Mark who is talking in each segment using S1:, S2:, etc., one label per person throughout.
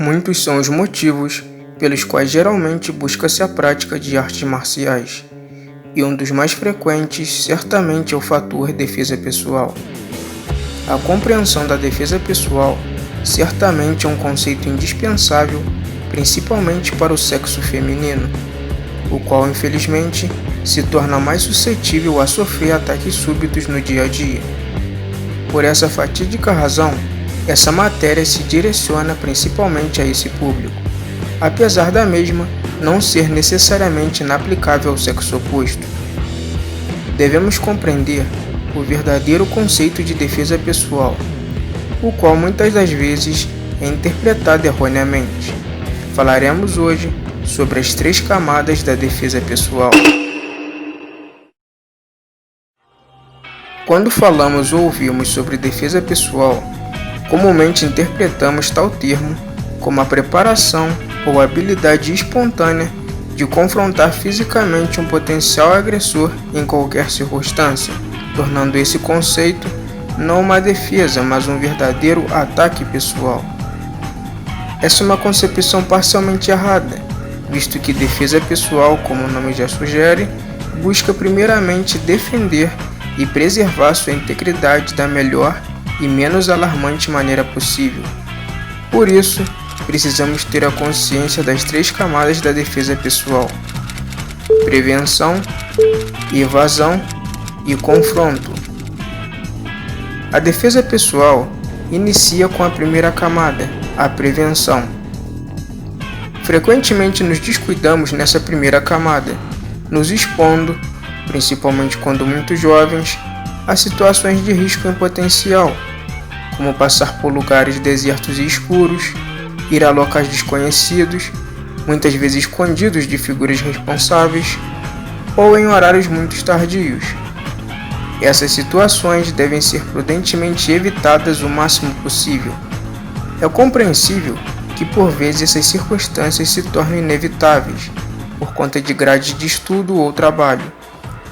S1: Muitos são os motivos pelos quais geralmente busca-se a prática de artes marciais, e um dos mais frequentes certamente é o fator defesa pessoal. A compreensão da defesa pessoal certamente é um conceito indispensável, principalmente para o sexo feminino, o qual infelizmente se torna mais suscetível a sofrer ataques súbitos no dia a dia. Por essa fatídica razão, essa matéria se direciona principalmente a esse público, apesar da mesma não ser necessariamente inaplicável ao sexo oposto. Devemos compreender o verdadeiro conceito de defesa pessoal, o qual muitas das vezes é interpretado erroneamente. Falaremos hoje sobre as 3 camadas da defesa pessoal. Quando falamos ou ouvimos sobre defesa pessoal, comumente interpretamos tal termo como a preparação ou habilidade espontânea de confrontar fisicamente um potencial agressor em qualquer circunstância, tornando esse conceito não uma defesa, mas um verdadeiro ataque pessoal. Essa é uma concepção parcialmente errada, visto que defesa pessoal, como o nome já sugere, busca primeiramente defender e preservar sua integridade da melhor e menos alarmante maneira possível. Por isso, precisamos ter a consciência das 3 camadas da defesa pessoal: prevenção, evasão e confronto. A defesa pessoal inicia com a primeira camada, a prevenção. Frequentemente nos descuidamos nessa primeira camada, nos expondo, principalmente quando muito jovens, a situações de risco em potencial, como passar por lugares desertos e escuros, ir a locais desconhecidos, muitas vezes escondidos de figuras responsáveis, ou em horários muito tardios. Essas situações devem ser prudentemente evitadas o máximo possível. É compreensível que por vezes essas circunstâncias se tornem inevitáveis, por conta de grades de estudo ou trabalho,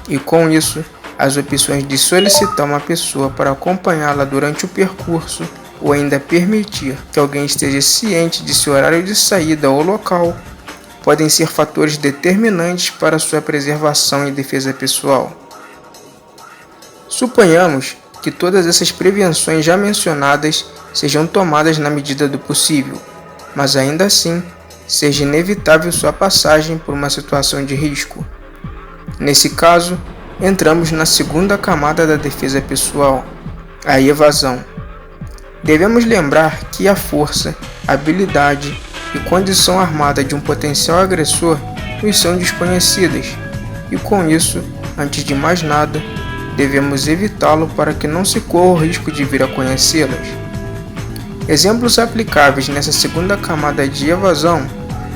S1: e com isso, as opções de solicitar uma pessoa para acompanhá-la durante o percurso ou ainda permitir que alguém esteja ciente de seu horário de saída ou local podem ser fatores determinantes para sua preservação e defesa pessoal. Suponhamos que todas essas prevenções já mencionadas sejam tomadas na medida do possível, mas ainda assim seja inevitável sua passagem por uma situação de risco. Nesse caso, entramos na segunda camada da defesa pessoal, a evasão. Devemos lembrar que a força, habilidade e condição armada de um potencial agressor nos são desconhecidas, e com isso, antes de mais nada, devemos evitá-lo para que não se corra o risco de vir a conhecê-las. Exemplos aplicáveis nessa segunda camada de evasão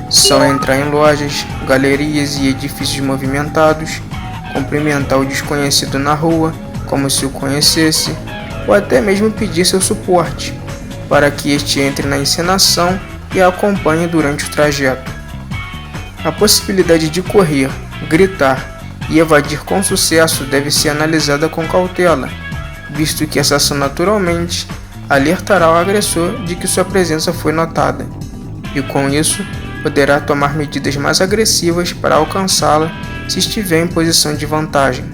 S1: são entrar em lojas, galerias e edifícios movimentados, cumprimentar o desconhecido na rua como se o conhecesse, ou até mesmo pedir seu suporte, para que este entre na encenação e a acompanhe durante o trajeto. A possibilidade de correr, gritar e evadir com sucesso deve ser analisada com cautela, visto que essa ação naturalmente alertará o agressor de que sua presença foi notada, e com isso poderá tomar medidas mais agressivas para alcançá-la se estiver em posição de vantagem.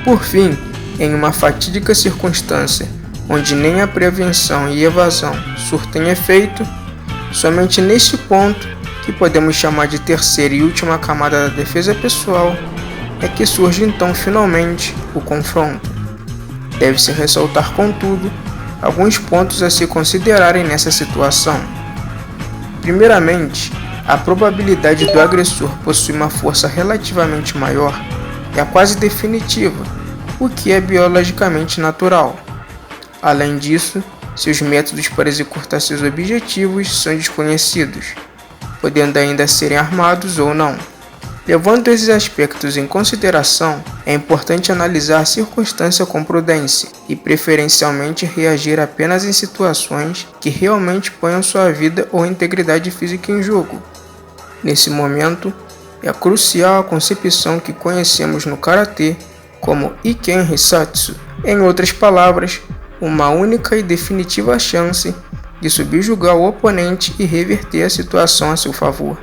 S1: Por fim, em uma fatídica circunstância onde nem a prevenção e evasão surtem efeito, somente neste ponto, que podemos chamar de terceira e última camada da defesa pessoal, é que surge então finalmente o confronto. Deve-se ressaltar, contudo, alguns pontos a se considerarem nessa situação. Primeiramente, a probabilidade do agressor possuir uma força relativamente maior é quase definitiva, o que é biologicamente natural. Além disso, seus métodos para executar seus objetivos são desconhecidos, podendo ainda serem armados ou não. Levando esses aspectos em consideração, é importante analisar a circunstância com prudência e preferencialmente reagir apenas em situações que realmente ponham sua vida ou integridade física em jogo. Nesse momento, é crucial a concepção que conhecemos no Karatê como Iken Hisatsu, em outras palavras, uma única e definitiva chance de subjugar o oponente e reverter a situação a seu favor.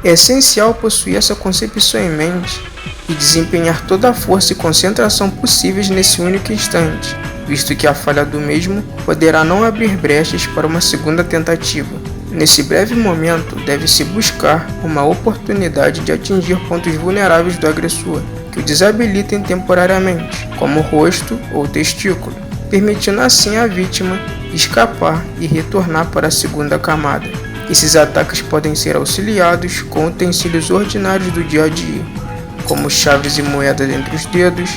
S1: É essencial possuir essa concepção em mente e desempenhar toda a força e concentração possíveis nesse único instante, visto que a falha do mesmo poderá não abrir brechas para uma segunda tentativa. Nesse breve momento, deve-se buscar uma oportunidade de atingir pontos vulneráveis do agressor, que o desabilitem temporariamente, como o rosto ou testículo, permitindo assim à vítima escapar e retornar para a segunda camada. Esses ataques podem ser auxiliados com utensílios ordinários do dia a dia, como chaves e moedas entre os dedos,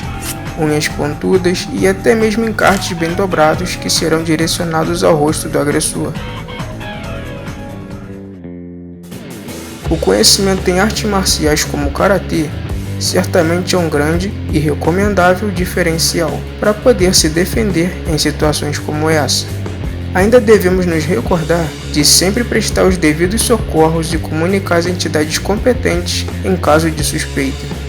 S1: unhas pontudas e até mesmo encartes bem dobrados que serão direcionados ao rosto do agressor. O conhecimento em artes marciais como o karatê certamente é um grande e recomendável diferencial para poder se defender em situações como essa. Ainda devemos nos recordar de sempre prestar os devidos socorros e comunicar às entidades competentes em caso de suspeita.